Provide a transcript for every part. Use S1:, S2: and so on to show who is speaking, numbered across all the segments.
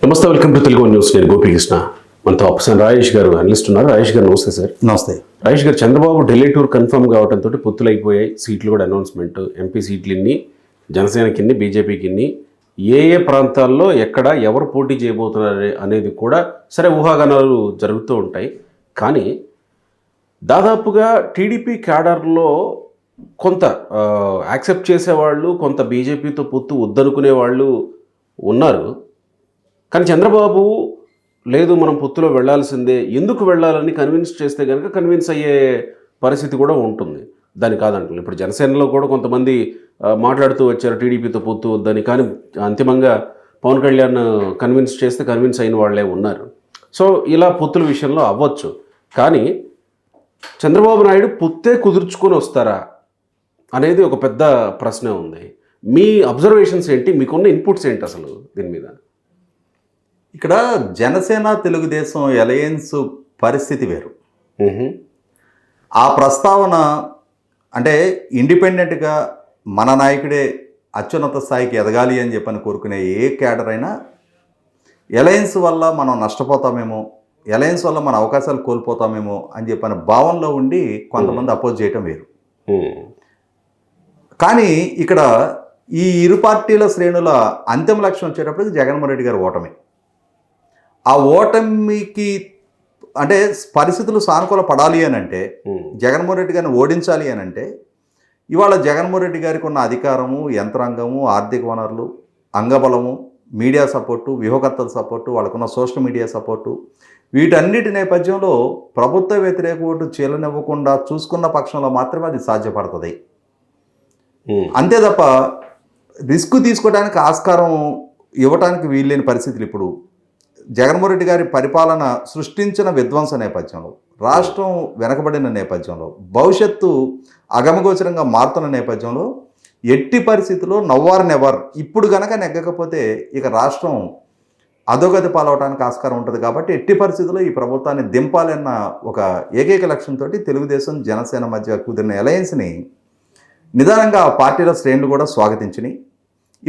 S1: నమస్తే, welcome to Telugu news. నేను గోపీకృష్ణ. మనతో ఆప్షన్ రాజేష్ గారు అనలిస్ట్ ఉన్నారు. రాజేష్ గారు నమస్తే సార్.
S2: నమస్తే.
S1: రాజేష్ గారు, చంద్రబాబు ఢిల్లీ టూర్ కన్ఫర్మ్ కావడంతో పొత్తులు అయిపోయాయి, సీట్లు కూడా అనౌన్స్మెంట్, ఎంపీ సీట్లు ఇన్ని, జనసేనకి ఇన్ని, బీజేపీకి ఇన్ని, ఏ ప్రాంతాల్లో ఎక్కడ ఎవరు పోటీ చేయబోతున్నారు అనేది కూడా సరే ఊహాగానాలు జరుగుతూ ఉంటాయి. కానీ దాదాపుగా టీడీపీ క్యాడర్లో కొంత యాక్సెప్ట్ చేసేవాళ్ళు, కొంత బీజేపీతో పొత్తు వద్దనుకునే వాళ్ళు ఉన్నారు. కానీ చంద్రబాబు లేదు మనం పొత్తులో వెళ్లాల్సిందే, ఎందుకు వెళ్ళాలని కన్విన్స్ చేస్తే కనుక కన్విన్స్ అయ్యే పరిస్థితి కూడా ఉంటుంది. దాని కాదంటున్నారు. ఇప్పుడు జనసేనలో కూడా కొంతమంది మాట్లాడుతూ వచ్చారు టీడీపీతో పొత్తు వద్దని. కానీ అంతిమంగా పవన్ కళ్యాణ్ కన్విన్స్ చేస్తే కన్విన్స్ అయిన వాళ్ళే ఉన్నారు. సో ఇలా పొత్తుల విషయంలో అవ్వచ్చు. కానీ చంద్రబాబు నాయుడు పొత్తే కుదుర్చుకొని వస్తారా అనేది ఒక పెద్ద ప్రశ్న ఉంది. మీ అబ్జర్వేషన్స్ ఏంటి, మీకున్న ఇన్పుట్స్ ఏంటి అసలు దీని మీద?
S2: ఇక్కడ జనసేన తెలుగుదేశం అలయన్స్ పరిస్థితి వేరు. ఆ ప్రస్తావన అంటే ఇండిపెండెంట్గా మన నాయకుడే అత్యున్నత స్థాయికి ఎదగాలి అని చెప్పని కోరుకునే ఏ క్యాడర్ అయినా అలయన్స్ వల్ల మనం నష్టపోతామేమో, అలయన్స్ వల్ల మన అవకాశాలు కోల్పోతామేమో అని చెప్పని భావనలో ఉండి కొంతమంది అపోజ్ చేయటం వేరు. కానీ ఇక్కడ ఈ ఇరు పార్టీల శ్రేణుల అంతిమ లక్ష్యం వచ్చేటప్పటికి జగన్మోహన్ రెడ్డి గారు ఓటమి. ఆ ఓటమికి అంటే పరిస్థితులు సానుకూల పడాలి అని అంటే, జగన్మోహన్ రెడ్డి గారిని ఓడించాలి అని అంటే, ఇవాళ జగన్మోహన్ రెడ్డి గారికి ఉన్న అధికారము, యంత్రాంగము, ఆర్థిక వనరులు, అంగబలము, మీడియా సపోర్టు, వ్యూహకర్తల సపోర్టు, వాళ్ళకున్న సోషల్ మీడియా సపోర్టు, వీటన్నిటి నేపథ్యంలో ప్రభుత్వ వ్యతిరేక ఓటు చీలనివ్వకుండా చూసుకున్న పక్షంలో మాత్రమే అది సాధ్యపడుతుంది. అంతే తప్ప రిస్క్ తీసుకోవడానికి ఆస్కారం ఇవ్వడానికి వీల్లేని పరిస్థితులు ఇప్పుడు జగన్మోహన్ రెడ్డి గారి పరిపాలన సృష్టించిన విధ్వంస నేపథ్యంలో, రాష్ట్రం వెనకబడిన నేపథ్యంలో, భవిష్యత్తు అగమగోచరంగా మారుతున్న నేపథ్యంలో ఎట్టి పరిస్థితుల్లో నవ్వార్ నెవర్ ఇప్పుడు గనక నెగ్గకపోతే ఇక రాష్ట్రం అధోగతి పాలవడానికి ఆస్కారం ఉంటుంది. కాబట్టి ఎట్టి పరిస్థితుల్లో ఈ ప్రభుత్వాన్ని దింపాలన్న ఒక ఏకైక లక్ష్యంతో తెలుగుదేశం జనసేన మధ్య కుదిరిన అలయన్స్ని నిదానంగా ఆ పార్టీల శ్రేణులు కూడా స్వాగతించినాయి.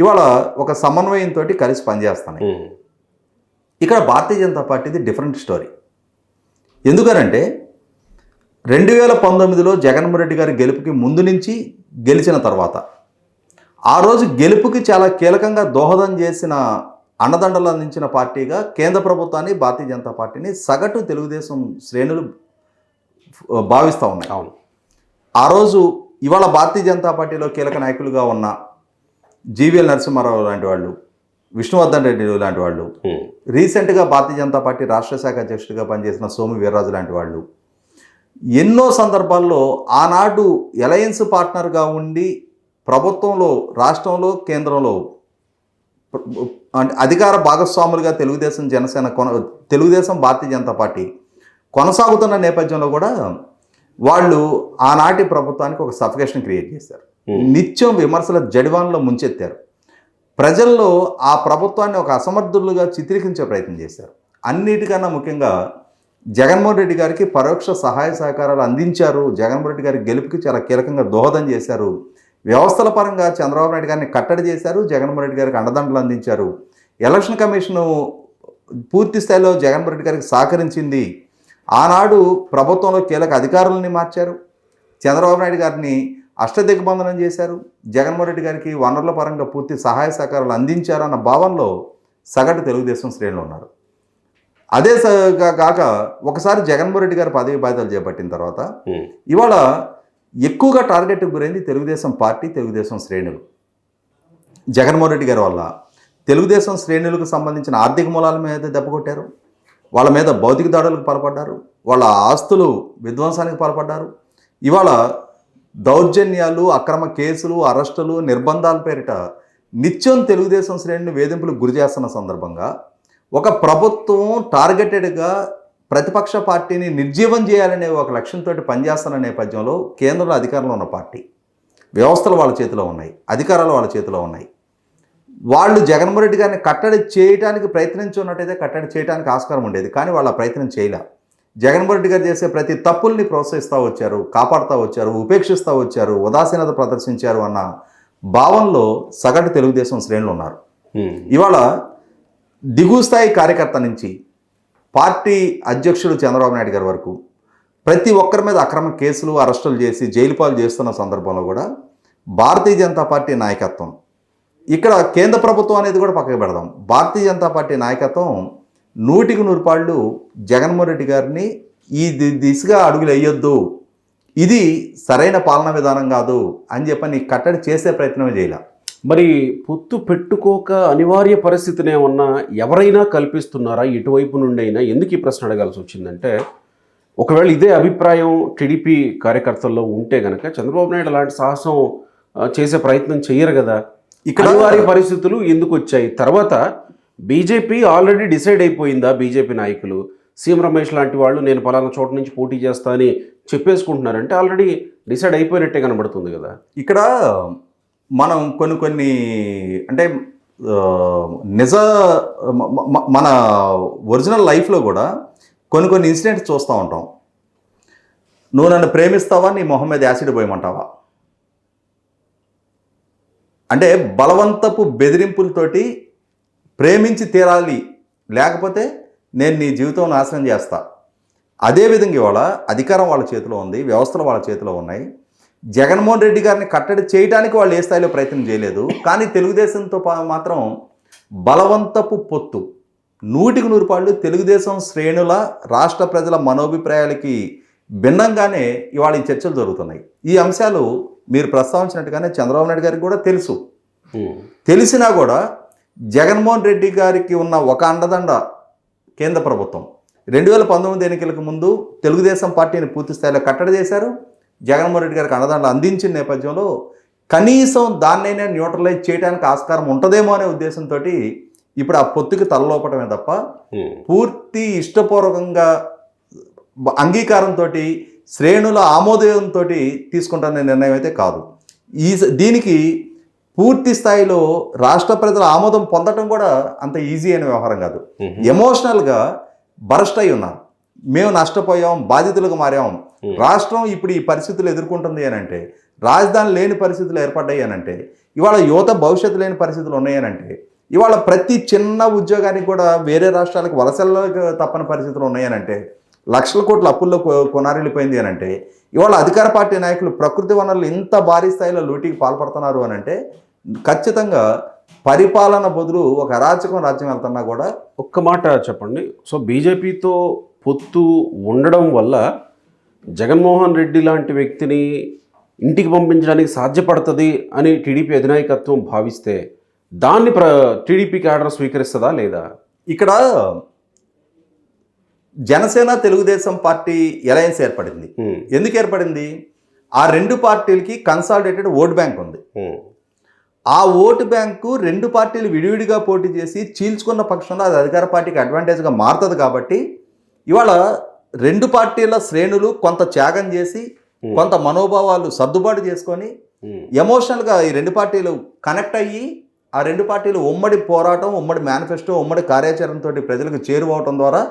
S2: ఇవాళ ఒక సమన్వయంతో కలిసి పనిచేస్తున్నాయి. ఇక్కడ భారతీయ జనతా పార్టీది డిఫరెంట్ స్టోరీ. ఎందుకనంటే 2019లో జగన్మోహన్ రెడ్డి గారి గెలుపుకి ముందు నుంచి గెలిచిన తర్వాత ఆ రోజు గెలుపుకి చాలా కీలకంగా దోహదం చేసిన, అండదండలు అందించిన పార్టీగా కేంద్ర ప్రభుత్వాన్ని, భారతీయ జనతా పార్టీని సగటు తెలుగుదేశం శ్రేణులు భావిస్తూ ఉన్నాయి.
S1: అవును.
S2: ఆ రోజు ఇవాళ భారతీయ జనతా పార్టీలో కీలక నాయకులుగా ఉన్న జీవీఎల్ నరసింహారావు లాంటి వాళ్ళు, విష్ణువర్ధన్ రెడ్డి లాంటి వాళ్ళు, రీసెంట్గా భారతీయ జనతా పార్టీ రాష్ట్ర శాఖ అధ్యక్షుడిగా పనిచేసిన సోము వీర్రాజు లాంటి వాళ్ళు ఎన్నో సందర్భాల్లో ఆనాడు అలయన్స్ పార్ట్నర్గా ఉండి ప్రభుత్వంలో, రాష్ట్రంలో, కేంద్రంలో అధికార భాగస్వాములుగా తెలుగుదేశం జనసేన తెలుగుదేశం భారతీయ జనతా పార్టీ కొనసాగుతున్న నేపథ్యంలో కూడా వాళ్ళు ఆనాటి ప్రభుత్వానికి ఒక సఫికేషన్ క్రియేట్ చేశారు. నిత్యం విమర్శల జడివాన్లో ముంచెత్తారు. ప్రజల్లో ఆ ప్రభుత్వాన్ని ఒక అసమర్థులుగా చిత్రీకరించే ప్రయత్నం చేశారు. అన్నిటికన్నా ముఖ్యంగా జగన్మోహన్ రెడ్డి గారికి పరోక్ష సహాయ సహకారాలు అందించారు. జగన్మోహన్ రెడ్డి గారి గెలుపుకి చాలా కీలకంగా దోహదం చేశారు. వ్యవస్థల పరంగా చంద్రబాబు నాయుడు గారిని కట్టడి చేశారు. జగన్మోహన్ రెడ్డి గారికి అండదండలు అందించారు. ఎలక్షన్ కమిషను పూర్తి స్థాయిలో జగన్మోహన్ రెడ్డి గారికి సహకరించింది. ఆనాడు ప్రభుత్వంలో కీలక అధికారులని మార్చారు. చంద్రబాబు నాయుడు గారిని అష్టదిగ్బంధనం చేశారు. జగన్మోహన్ రెడ్డి గారికి వనరుల పరంగా పూర్తి సహాయ సహకారాలు అందించారు అన్న భావనలో సగటు తెలుగుదేశం శ్రేణులు ఉన్నారు. అదే కాక ఒకసారి జగన్మోహన్ రెడ్డి గారు పదవి బాధ్యతలు చేపట్టిన తర్వాత ఇవాళ ఎక్కువగా టార్గెట్కి గురైంది తెలుగుదేశం పార్టీ, తెలుగుదేశం శ్రేణులు. జగన్మోహన్ రెడ్డి గారి వల్ల తెలుగుదేశం శ్రేణులకు సంబంధించిన ఆర్థిక మూలాల మీద దెబ్బకొట్టారు. వాళ్ళ మీద భౌతిక దాడులకు పాల్పడ్డారు. వాళ్ళ ఆస్తులు విధ్వంసానికి పాల్పడ్డారు. ఇవాళ దౌర్జన్యాలు, అక్రమ కేసులు, అరెస్టులు, నిర్బంధాల పేరిట నిత్యం తెలుగుదేశం శ్రేణులు వేధింపులకు గురి చేస్తున్న సందర్భంగా ఒక ప్రభుత్వం టార్గెటెడ్గా ప్రతిపక్ష పార్టీని నిర్జీవం చేయాలనే ఒక లక్ష్యంతో పనిచేస్తున్న నేపథ్యంలో కేంద్రంలో అధికారంలో ఉన్న పార్టీ, వ్యవస్థలు వాళ్ళ చేతిలో ఉన్నాయి, అధికారాలు వాళ్ళ చేతిలో ఉన్నాయి. వాళ్ళు జగన్మోహన్ రెడ్డి గారిని కట్టడి చేయడానికి ప్రయత్నించున్నట్టయితే కట్టడి చేయడానికి ఆస్కారం ఉండేది. కానీ వాళ్ళు ఆ ప్రయత్నం చేయలే. జగన్మోహన్ రెడ్డి గారు చేసే ప్రతి తప్పుల్ని ప్రోత్సహిస్తూ వచ్చారు, కాపాడుతూ వచ్చారు, ఉపేక్షిస్తూ వచ్చారు, ఉదాసీనత ప్రదర్శించారు అన్న భావనలో సగటు తెలుగుదేశం శ్రేణులు ఉన్నారు. ఇవాళ దిగువ స్థాయి కార్యకర్త నుంచి పార్టీ అధ్యక్షుడు చంద్రబాబు నాయుడు గారి వరకు ప్రతి ఒక్కరి మీద అక్రమ కేసులు అరెస్టులు చేసి జైలు పాలు చేస్తున్న సందర్భంలో కూడా భారతీయ జనతా పార్టీ నాయకత్వం, ఇక్కడ కేంద్ర ప్రభుత్వం అనేది కూడా పక్కకు పెడదాం, భారతీయ జనతా పార్టీ నాయకత్వం 100% జగన్మోహన్ రెడ్డి గారిని ఈ దిశగా అడుగులు వేయొద్దు, ఇది సరైన పాలనా విధానం కాదు అని చెప్పని కట్టడి చేసే ప్రయత్నమే చేయాల.
S1: మరి పొత్తు పెట్టుకోక అనివార్య పరిస్థితిని ఏమన్నా ఎవరైనా కల్పిస్తున్నారా ఇటువైపు నుండి అయినా? ఎందుకు ఈ ప్రశ్న అడగాల్సి వచ్చిందంటే, ఒకవేళ ఇదే అభిప్రాయం టీడీపీ కార్యకర్తల్లో ఉంటే గనక చంద్రబాబు నాయుడు అలాంటి సాహసం చేసే ప్రయత్నం చేయరు కదా. ఇక్కడ అనివార్య పరిస్థితులు ఎందుకు వచ్చాయి? తర్వాత బీజేపీ ఆల్రెడీ డిసైడ్ అయిపోయిందా? బీజేపీ నాయకులు సీఎం రమేష్ లాంటి వాళ్ళు నేను పలానా చోట నుంచి పోటీ చేస్తా అని చెప్పేసుకుంటున్నారంటే ఆల్రెడీ డిసైడ్ అయిపోయినట్టే కనబడుతుంది కదా.
S2: ఇక్కడ మనం కొన్ని అంటే మన ఒరిజినల్ లైఫ్లో కూడా కొన్ని ఇన్సిడెంట్స్ చూస్తూ ఉంటాం. నువ్వు నన్ను ప్రేమిస్తావా, నీ మొహం మీద యాసిడ్ పోయమంటావా? అంటే బలవంతపు బెదిరింపులతోటి ప్రేమించి తీరాలి, లేకపోతే నేను నీ జీవితం నాశనం చేస్తా. అదేవిధంగా ఇవాళ అధికారం వాళ్ళ చేతిలో ఉంది, వ్యవస్థలు వాళ్ళ చేతిలో ఉన్నాయి. జగన్మోహన్ రెడ్డి గారిని కట్టడి చేయడానికి వాళ్ళు ఏ స్థాయిలో ప్రయత్నం చేయలేదు. కానీ తెలుగుదేశంతో మాత్రం బలవంతపు పొత్తు 100% తెలుగుదేశం శ్రేణుల రాష్ట్ర ప్రజల మనోభిప్రాయాలకి భిన్నంగానే ఇవాళ ఈ చర్చలు జరుగుతున్నాయి. ఈ అంశాలు మీరు ప్రస్తావించినట్టుగానే చంద్రబాబు నాయుడు గారికి కూడా తెలిసినా కూడా జగన్మోహన్ రెడ్డి గారికి ఉన్న ఒక అండదండ కేంద్ర ప్రభుత్వం 2019 ఎన్నికలకు ముందు తెలుగుదేశం పార్టీని పూర్తి స్థాయిలో కట్టడి చేశారు. జగన్మోహన్ రెడ్డి గారికి అండదండలు అందించిన నేపథ్యంలో కనీసం దాన్నైనా న్యూట్రలైజ్ చేయడానికి ఆస్కారం ఉంటుందేమో అనే ఉద్దేశంతో ఇప్పుడు ఆ పొత్తుకి తలలోపటమే తప్ప పూర్తి ఇష్టపూర్వకంగా అంగీకారంతో శ్రేణుల ఆమోదంతో తీసుకుంటున్న నిర్ణయం అయితే కాదు. దీనికి పూర్తి స్థాయిలో రాష్ట్ర ప్రజల ఆమోదం పొందటం కూడా అంత ఈజీ అయిన వ్యవహారం కాదు. ఎమోషనల్గా బరస్ట్ అయి ఉన్నారు. మేము నష్టపోయాం, బాధితులకు మారాం, రాష్ట్రం ఇప్పుడు ఈ పరిస్థితులు ఎదుర్కొంటుంది అని అంటే, రాజధాని లేని పరిస్థితులు ఏర్పడ్డాయి అని అంటే, ఇవాళ యువత భవిష్యత్తు లేని పరిస్థితులు ఉన్నాయని అంటే, ఇవాళ ప్రతి చిన్న ఉద్యోగానికి కూడా వేరే రాష్ట్రాలకు వలసల్లో తప్పని పరిస్థితులు ఉన్నాయని అంటే, లక్షల కోట్ల అప్పుల్లో కొనారిల్లిపోయింది అని అంటే, ఇవాళ అధికార పార్టీ నాయకులు ప్రకృతి వనరులు ఇంత భారీ స్థాయిలో లూటీకి పాల్పడుతున్నారు అని అంటే, ఖచ్చితంగా పరిపాలన బదులు ఒక అరాచకం రాజ్యం వెళ్తున్నా కూడా.
S1: ఒక్క మాట చెప్పండి. సో బీజేపీతో పొత్తు ఉండడం వల్ల జగన్మోహన్ రెడ్డి లాంటి వ్యక్తిని ఇంటికి పంపించడానికి సాధ్యపడుతుంది అని టీడీపీ అధినాయకత్వం భావిస్తే దాన్ని టీడీపీ క్యాడర్ స్వీకరిస్తుందా లేదా?
S2: ఇక్కడ జనసేన తెలుగుదేశం పార్టీ అలయన్స్ ఏర్పడింది. ఎందుకు ఏర్పడింది? ఆ రెండు పార్టీలకి కన్సాలిడేటెడ్ ఓట్ బ్యాంక్ ఉంది. ఆ ఓటు బ్యాంకు రెండు పార్టీలు విడివిడిగా పోటీ చేసి చీల్చుకున్న పక్షంలో అది అధికార పార్టీకి అడ్వాంటేజ్గా మారుతుంది. కాబట్టి ఇవాళ రెండు పార్టీల శ్రేణులు కొంత త్యాగం చేసి కొంత మనోభావాలు సర్దుబాటు చేసుకొని ఎమోషనల్గా ఈ రెండు పార్టీలు కనెక్ట్ అయ్యి ఆ రెండు పార్టీలు ఉమ్మడి పోరాటం, ఉమ్మడి మేనిఫెస్టో, ఉమ్మడి కార్యాచరణతో ప్రజలకు చేరువవటం ద్వారా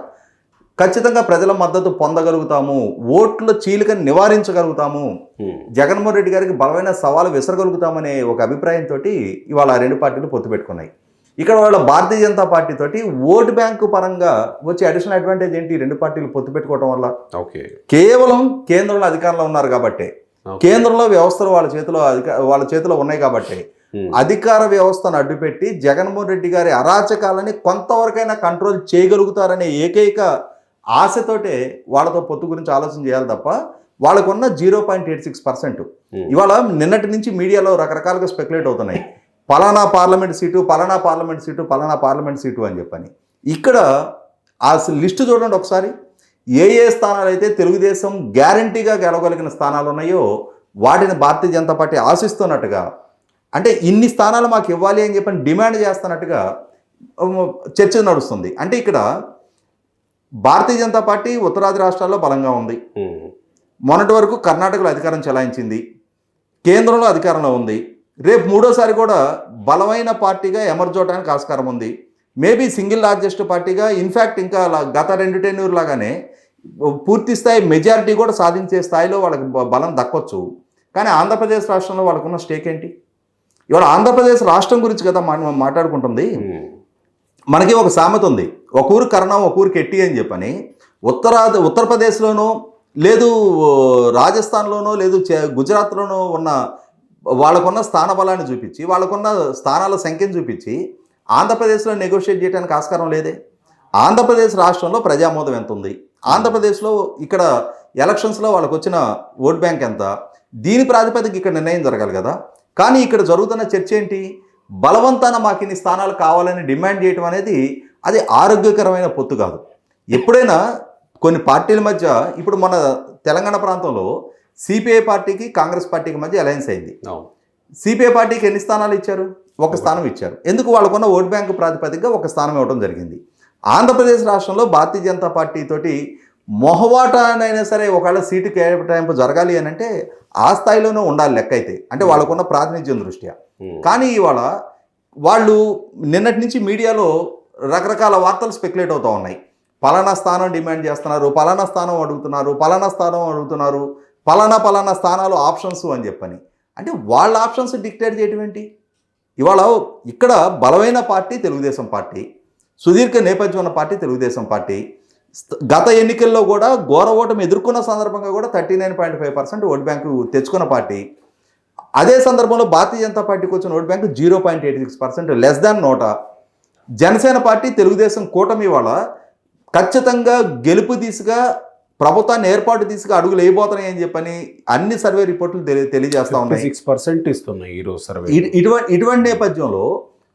S2: ఖచ్చితంగా ప్రజల మద్దతు పొందగలుగుతాము, ఓట్ల చీలికని నివారించగలుగుతాము, జగన్మోహన్ రెడ్డి గారికి బలమైన సవాలు విసరగలుగుతామనే ఒక అభిప్రాయంతో ఇవాళ ఆ రెండు పార్టీలు పొత్తు పెట్టుకున్నాయి. ఇక్కడ వాళ్ళ భారతీయ జనతా పార్టీ తోటి ఓటు బ్యాంకు పరంగా వచ్చే అడిషనల్ అడ్వాంటేజ్ ఏంటి? రెండు పార్టీలు పొత్తు పెట్టుకోవడం వల్ల కేవలం కేంద్రంలో అధికారంలో ఉన్నారు కాబట్టి, కేంద్రంలో వ్యవస్థలు వాళ్ళ చేతిలో ఉన్నాయి కాబట్టి అధికార వ్యవస్థను అడ్డుపెట్టి జగన్మోహన్ రెడ్డి గారి అరాచకాలని కొంతవరకైనా కంట్రోల్ చేయగలుగుతారనే ఏకైక ఆశతోటే వాళ్ళతో పొత్తు గురించి ఆలోచన చేయాలి తప్ప వాళ్ళకున్న 0.86%. ఇవాళ నిన్నటి నుంచి మీడియాలో రకరకాలుగా స్పెక్యులేట్ అవుతున్నాయి. పలానా పార్లమెంట్ సీటు, పలానా పార్లమెంట్ సీటు, పలానా పార్లమెంట్ సీటు అని చెప్పని. ఇక్కడ ఆ లిస్టు చూడండి ఒకసారి. ఏ స్థానాలు అయితే తెలుగుదేశం గ్యారంటీగా గెలవగలిగిన స్థానాలు ఉన్నాయో వాటిని భారతీయ జనతా పార్టీ ఆశిస్తున్నట్టుగా, అంటే ఇన్ని స్థానాలు మాకు ఇవ్వాలి అని చెప్పని డిమాండ్ చేస్తున్నట్టుగా చర్చ నడుస్తుంది. అంటే ఇక్కడ భారతీయ జనతా పార్టీ ఉత్తరాది రాష్ట్రాల్లో బలంగా ఉంది. మొన్నటి వరకు కర్ణాటకలో అధికారం చెలాయించింది, కేంద్రంలో అధికారంలో ఉంది. రేపు మూడోసారి కూడా బలమైన పార్టీగా ఎమర్జ్ అవడానికి ఆస్కారం ఉంది. మేబీ సింగిల్ లార్జెస్ట్ పార్టీగా, ఇన్ఫ్యాక్ట్ ఇంకా గత 2 టెన్యూర్ లాగానే పూర్తి స్థాయి మెజారిటీ కూడా సాధించే స్థాయిలో వాళ్ళకి బలం దక్కొచ్చు. కానీ ఆంధ్రప్రదేశ్ రాష్ట్రంలో వాళ్ళకున్న స్టేక్ ఏంటి? ఇవాళ ఆంధ్రప్రదేశ్ రాష్ట్రం గురించి కదా మాట్లాడుకుంటుంది. మనకి ఒక సామెత ఉంది, ఒక ఊరు కరణం ఒక ఊరికి ఎట్టి అని చెప్పని. ఉత్తరప్రదేశ్లోనో లేదు రాజస్థాన్లోనో లేదు గుజరాత్లోనో ఉన్న వాళ్ళకున్న స్థాన బలాన్ని చూపించి, వాళ్ళకున్న స్థానాల సంఖ్యను చూపించి ఆంధ్రప్రదేశ్లో నెగోషియేట్ చేయడానికి ఆస్కారం లేదే. ఆంధ్రప్రదేశ్ రాష్ట్రంలో ప్రజామోదం ఎంత ఉంది, ఆంధ్రప్రదేశ్లో ఇక్కడ ఎలక్షన్స్లో వాళ్ళకు వచ్చిన ఓట్ బ్యాంక్ ఎంత, దీని ప్రాతిపదిక ఇక్కడ నిర్ణయం జరగాలి కదా. కానీ ఇక్కడ జరుగుతున్న చర్చ ఏంటి, బలవంతాన మాకు ఇన్ని స్థానాలు కావాలని డిమాండ్ చేయడం అనేది అది ఆరోగ్యకరమైన పొత్తు కాదు. ఎప్పుడైనా కొన్ని పార్టీల మధ్య, ఇప్పుడు మన తెలంగాణ ప్రాంతంలో సిపిఐ పార్టీకి కాంగ్రెస్ పార్టీకి మధ్య అలయన్స్ అయింది. సిపిఐ పార్టీకి ఎన్ని స్థానాలు ఇచ్చారు? ఒక స్థానం ఇచ్చారు. ఎందుకు? వాళ్ళకున్న ఓట్ బ్యాంకు ప్రాతిపదికగా ఒక స్థానం ఇవ్వడం జరిగింది. ఆంధ్రప్రదేశ్ రాష్ట్రంలో భారతీయ జనతా పార్టీ తోటి మొహవాటానైనా సరే ఒకవేళ సీటు కేటాయింపు జరగాలి అని అంటే ఆ స్థాయిలోనే ఉండాలి లెక్క అయితే, అంటే వాళ్ళకున్న ప్రాతినిధ్యం దృష్ట్యా. కానీ ఇవాళ వాళ్ళు నిన్నటి నుంచి మీడియాలో రకరకాల వార్తలు స్పెక్యులేట్ అవుతూ ఉన్నాయి. పలానా స్థానం డిమాండ్ చేస్తున్నారు, పలానా స్థానం అడుగుతున్నారు, పలానా స్థానం అడుగుతున్నారు, పలానా స్థానాలు ఆప్షన్స్ అని చెప్పని. అంటే వాళ్ళ ఆప్షన్స్ డిక్టేట్ చేయడం ఏంటి? ఇవాళ ఇక్కడ బలమైన పార్టీ తెలుగుదేశం పార్టీ, సుదీర్ఘ నేపథ్యం ఉన్న పార్టీ తెలుగుదేశం పార్టీ. గత ఎన్నికల్లో కూడా ఘోర ఓటమి ఎదుర్కొన్న సందర్భంగా కూడా 39.5% ఓట్ బ్యాంకు తెచ్చుకున్న పార్టీ. అదే సందర్భంలో భారతీయ జనతా పార్టీకి వచ్చిన ఓట్ బ్యాంకు 0.86%, లెస్ దాన్ నోటా. జనసేన పార్టీ తెలుగుదేశం కూటమి వాళ్ళ ఖచ్చితంగా గెలుపు దిశగా ప్రభుత్వాన్ని ఏర్పాటు దిశగా అడుగులు వేయబోతున్నాయి అని చెప్పని అన్ని సర్వే రిపోర్టులు తెలియజేస్తా ఉన్నాయి.
S1: 6% ఇస్తున్నాయి ఈరోజు సర్వే.
S2: ఇటువంటి నేపథ్యంలో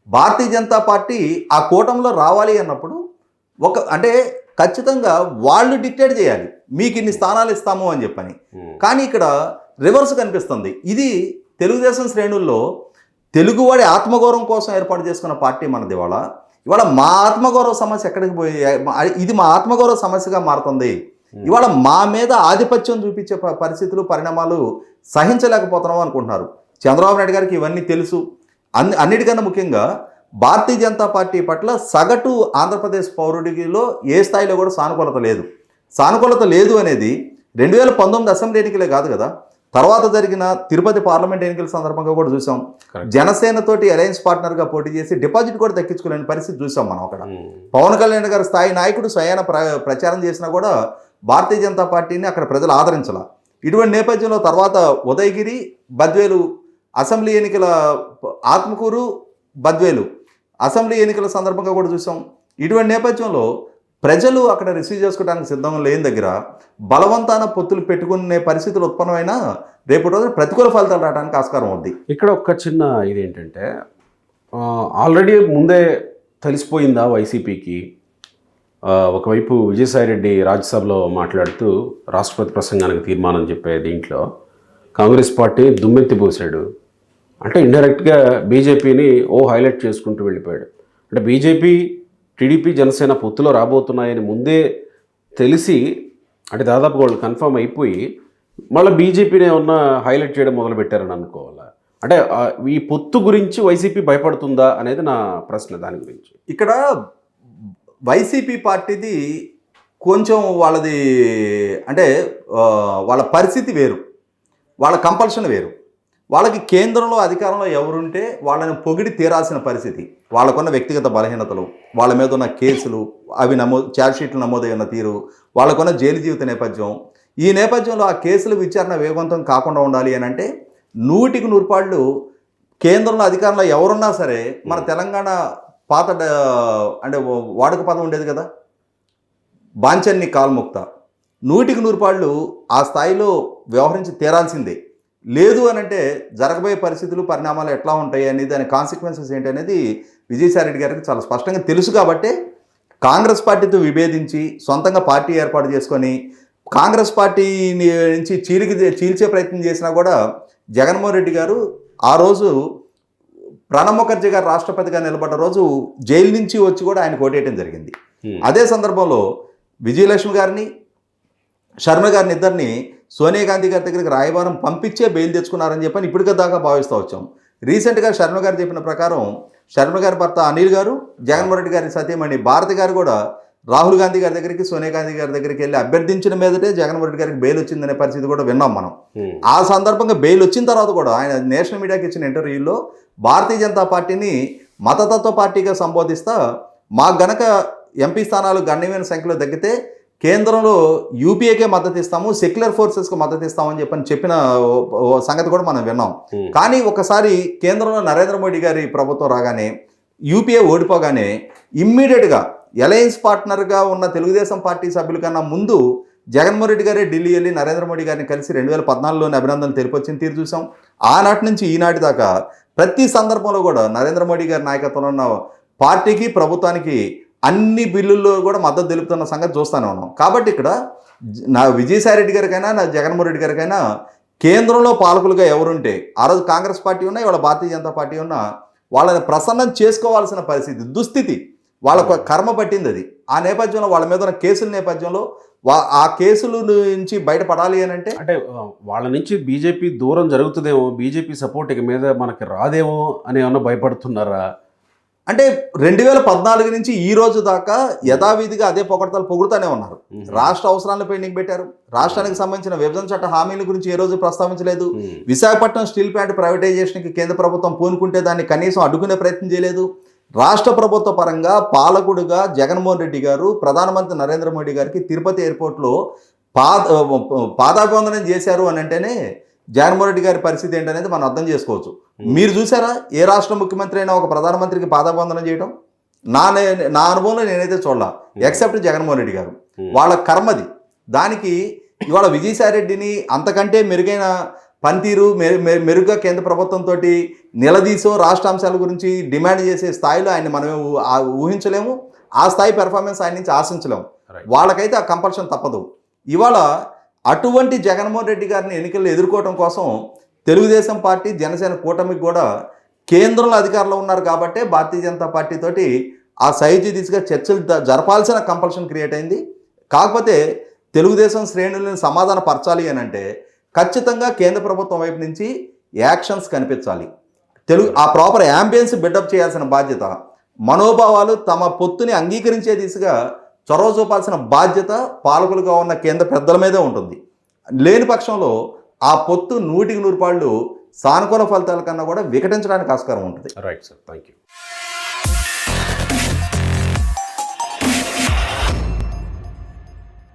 S2: భారతీయ జనతా పార్టీ ఆ కూటమిలో రావాలి అన్నప్పుడు అంటే ఖచ్చితంగా వాళ్ళు డిక్టేట్ చేయాలి, మీకు ఇన్ని స్థానాలు ఇస్తాము అని చెప్పని. కానీ ఇక్కడ రివర్స్ కనిపిస్తుంది. ఇది తెలుగుదేశం శ్రేణుల్లో తెలుగువాడి ఆత్మగౌరవం కోసం ఏర్పాటు చేసుకున్న పార్టీ మనది. ఇవాళ మా ఆత్మగౌరవ సమస్య ఎక్కడికి పోయి, ఇది మా ఆత్మగౌరవ సమస్యగా మారుతుంది. ఇవాళ మా మీద ఆధిపత్యం చూపించే పరిస్థితులు పరిణామాలు సహించలేకపోతున్నాం అనుకుంటున్నారు. చంద్రబాబు నాయుడు గారికి ఇవన్నీ తెలుసు. అన్నిటికన్నా ముఖ్యంగా భారతీయ జనతా పార్టీ పట్ల సగటు ఆంధ్రప్రదేశ్ పౌరుడిలో ఏ స్థాయిలో కూడా సానుకూలత లేదు అనేది 2019 అసెంబ్లీ ఎన్నికలే కాదు కదా, తర్వాత జరిగిన తిరుపతి పార్లమెంట్ ఎన్నికల సందర్భంగా కూడా చూసాం. జనసేనతోటి అలయన్స్ పార్ట్నర్గా పోటీ చేసి డిపాజిట్ కూడా దక్కించుకోలేని పరిస్థితి చూసాం మనం అక్కడ. పవన్ కళ్యాణ్ గారి స్థాయి నాయకుడు స్వయాన ప్రచారం చేసినా కూడా భారతీయ జనతా పార్టీని అక్కడ ప్రజలు ఆదరించాల. ఇటువంటి నేపథ్యంలో తర్వాత ఉదయగిరి, బద్వేలు అసెంబ్లీ ఎన్నికల, ఆత్మకూరు, బద్వేలు అసెంబ్లీ ఎన్నికల సందర్భంగా కూడా చూసాం. ఇటువంటి నేపథ్యంలో ప్రజలు అక్కడ రిసీవ్ చేసుకోవడానికి సిద్ధంగా లేని దగ్గర బలవంతాన పొత్తులు పెట్టుకునే పరిస్థితులు ఉత్పన్నమైనా రేపు రోజు ప్రతికూల ఫలితాలు రావడానికి ఆస్కారం ఉంది.
S1: ఇక్కడ ఒక చిన్న ఇదేంటంటే, ఆల్రెడీ ముందే తెలిసిపోయిందా వైసీపీకి? ఒకవైపు విజయసాయిరెడ్డి రాజ్యసభలో మాట్లాడుతూ రాష్ట్రపతి ప్రసంగానికి తీర్మానం చెప్పే దీంట్లో కాంగ్రెస్ పార్టీ దుమ్మెత్తిపోసాడు. అంటే ఇండైరెక్ట్గా బీజేపీని హైలైట్ చేసుకుంటూ వెళ్ళిపోయాడు. అంటే బీజేపీ, టీడీపీ, జనసేన పొత్తులో రాబోతున్నాయని ముందే తెలిసి, అంటే దాదాపు వాళ్ళు కన్ఫర్మ్ అయిపోయి మళ్ళీ బీజేపీని ఏమన్నా హైలైట్ చేయడం మొదలుపెట్టారని అనుకోవాలా? అంటే ఈ పొత్తు గురించి వైసీపీ భయపడుతుందా అనేది నా ప్రశ్న. దాని గురించి
S2: ఇక్కడ వైసీపీ పార్టీది కొంచెం వాళ్ళది, అంటే వాళ్ళ పరిస్థితి వేరు, వాళ్ళ కంపల్షన్ వేరు. వాళ్ళకి కేంద్రంలో అధికారంలో ఎవరుంటే వాళ్ళని పొగిడి తీరాల్సిన పరిస్థితి. వాళ్ళకున్న వ్యక్తిగత బలహీనతలు, వాళ్ళ మీద ఉన్న కేసులు, అవి ఛార్జ్షీట్లు నమోదైన తీరు, వాళ్ళకున్న జైలు జీవిత నేపథ్యం, ఈ నేపథ్యంలో ఆ కేసుల విచారణ వేగవంతం కాకుండా ఉండాలి అని అంటే 100% కేంద్రంలో అధికారంలో ఎవరున్నా సరే, మన తెలంగాణ పాత అంటే వాడుక పదం ఉండేది కదా, బాంచన్ని కాల్ముక్త, 100% ఆ స్థాయిలో వ్యవహరించి తీరాల్సిందే. లేదు అని అంటే జరగబోయే పరిస్థితులు, పరిణామాలు ఎట్లా ఉంటాయి అనేది, దాని కాన్సిక్వెన్సెస్ ఏంటి అనేది విజయసాయిరెడ్డి గారికి చాలా స్పష్టంగా తెలుసు. కాబట్టి కాంగ్రెస్ పార్టీతో విభేదించి సొంతంగా పార్టీ ఏర్పాటు చేసుకొని కాంగ్రెస్ పార్టీ నుంచి చీల్చే ప్రయత్నం చేసినా కూడా జగన్మోహన్ రెడ్డి గారు ఆ రోజు ప్రణబ్ ముఖర్జీ గారు రాష్ట్రపతిగా నిలబడ్డ రోజు జైలు నుంచి వచ్చి కూడా ఆయన ఓటేయడం జరిగింది. అదే సందర్భంలో విజయలక్ష్మి గారిని, శర్మ గారిని ఇద్దరిని సోనియా గాంధీ గారి దగ్గరికి రాయబారం పంపించే బెయిల్ తెచ్చుకున్నారని చెప్పని ఇప్పటికే దాకా భావిస్తూ వచ్చాం. రీసెంట్గా శర్మ గారు చెప్పిన ప్రకారం శర్మ గారి భర్త అనిల్ గారు, జగన్మోహన్ రెడ్డి గారి సతీమణి భారతి గారు కూడా రాహుల్ గాంధీ గారి దగ్గరికి, సోనియా గాంధీ గారి దగ్గరికి వెళ్ళి అభ్యర్థించిన మీదటే జగన్మోహన్ రెడ్డి గారికి బెయిల్ వచ్చిందనే పరిస్థితి కూడా విన్నాం మనం. ఆ సందర్భంగా బెయిల్ వచ్చిన తర్వాత కూడా ఆయన నేషనల్ మీడియాకి ఇచ్చిన ఇంటర్వ్యూలో భారతీయ జనతా పార్టీని మతతత్వ పార్టీగా సంబోధిస్తా మాకు గనక ఎంపీ స్థానాలు గణనీయమైన సంఖ్యలో తగ్గితే కేంద్రంలో యూపీఏకే మద్దతు ఇస్తాము, సెక్యులర్ ఫోర్సెస్కి మద్దతు ఇస్తామని చెప్పిన సంగతి కూడా మనం విన్నాం. కానీ ఒకసారి కేంద్రంలో నరేంద్ర మోడీ గారి ప్రభుత్వం రాగానే, యూపీఏ ఓడిపోగానే ఇమ్మీడియట్గా అలయన్స్ పార్ట్నర్గా ఉన్న తెలుగుదేశం పార్టీ సభ్యుల కన్నా ముందు జగన్మోహన్ రెడ్డి గారే ఢిల్లీ వెళ్ళి నరేంద్ర మోడీ గారిని కలిసి 2014లోని అభినందనలు తెలిపొచ్చిన తీరు చూసాం. ఆనాటి నుంచి ఈనాటి దాకా ప్రతి సందర్భంలో కూడా నరేంద్ర మోడీ గారి నాయకత్వంలో ఉన్న పార్టీకి, ప్రభుత్వానికి అన్ని బిల్లుల్లో కూడా మద్దతు తెలుపుతున్న సంగతి చూస్తూనే ఉన్నాం. కాబట్టి ఇక్కడ నా విజయసాయి రెడ్డి గారికైనా, నా జగన్మోహన్ రెడ్డి గారికైనా కేంద్రంలో పాలకులుగా ఎవరుంటే, ఆ రోజు కాంగ్రెస్ పార్టీ ఉన్నా, ఇవాళ భారతీయ జనతా పార్టీ ఉన్నా, వాళ్ళని ప్రసన్నం చేసుకోవాల్సిన పరిస్థితి, దుస్థితి, వాళ్ళకు కర్మ పట్టింది అది. ఆ నేపథ్యంలో వాళ్ళ మీద ఉన్న కేసుల నేపథ్యంలో ఆ కేసుల నుంచి బయటపడాలి అని అంటే
S1: వాళ్ళ నుంచి బీజేపీ దూరం జరుగుతుందేమో, బీజేపీ సపోర్ట్ ఇక మీద మనకి రాదేమో అని ఏమన్నా భయపడుతున్నారా?
S2: అంటే 2014 నుంచి ఈ రోజు దాకా యథావిధిగా అదే పొగుడుతూనే ఉన్నారు. రాష్ట్ర అవసరాలను పెండింగ్ పెట్టారు. రాష్ట్రానికి సంబంధించిన విభజన చట్ట హామీల గురించి ఏ రోజు ప్రస్తావించలేదు. విశాఖపట్నం స్టీల్ ప్లాంట్ ప్రైవేటైజేషన్కి కేంద్ర ప్రభుత్వం పూనుకుంటే దాన్ని కనీసం అడ్డుకునే ప్రయత్నం చేయలేదు. రాష్ట్ర ప్రభుత్వ పరంగా పాలకుడుగా జగన్మోహన్ రెడ్డి గారు ప్రధానమంత్రి నరేంద్ర మోడీ గారికి తిరుపతి ఎయిర్పోర్ట్లో పాదాభివందనం చేశారు అని అంటేనే జగన్మోహన్ రెడ్డి గారి పరిస్థితి ఏంటనేది మనం అర్థం చేసుకోవచ్చు. మీరు చూసారా ఏ రాష్ట్ర ముఖ్యమంత్రి అయినా ఒక ప్రధానమంత్రికి పాదాభివందనం చేయడం? నా అనుభవంలో నేనైతే చూడాల, ఎక్సెప్ట్ జగన్మోహన్ రెడ్డి గారు. వాళ్ళ కర్మది. దానికి ఇవాళ విజయసాయి రెడ్డిని అంతకంటే మెరుగైన పనితీరు, మెరుగ్గా కేంద్ర ప్రభుత్వంతో నిలదీసో రాష్ట్రాంశాల గురించి డిమాండ్ చేసే స్థాయిలో ఆయన మనం ఊహించలేము. ఆ స్థాయి పెర్ఫార్మెన్స్ ఆయన నుంచి ఆశించలేము. వాళ్ళకైతే ఆ కంపల్షన్ తప్పదు. ఇవాళ అటువంటి జగన్మోహన్ రెడ్డి గారిని ఎన్నికల్లో ఎదుర్కోవడం కోసం తెలుగుదేశం పార్టీ, జనసేన కూటమికి కూడా కేంద్రంలో అధికారంలో ఉన్నారు కాబట్టే భారతీయ జనతా పార్టీ తోటి ఆ సైజు దిశగా చర్చలు జరపాల్సిన కంపల్షన్ క్రియేట్ అయింది. కాకపోతే తెలుగుదేశం శ్రేణులను సమాధాన పరచాలి అని అంటే ఖచ్చితంగా కేంద్ర ప్రభుత్వం వైపు నుంచి యాక్షన్స్ కనిపించాలి. ఆ ప్రాపర్ యాంబియన్స్ బిల్డప్ చేయాల్సిన బాధ్యత, మనోభావాలు తమ పొత్తుని అంగీకరించే దిశగా చొరవ చూపాల్సిన బాధ్యత పాలకులుగా ఉన్న కేంద్ర పెద్దల మీదే ఉంటుంది. లేని పక్షంలో ఆ పొత్తు 100% సానుకూల ఫలితాల కన్నా కూడా వికటించడానికి ఆస్కారం ఉంటుంది.
S1: Right sir, thank you.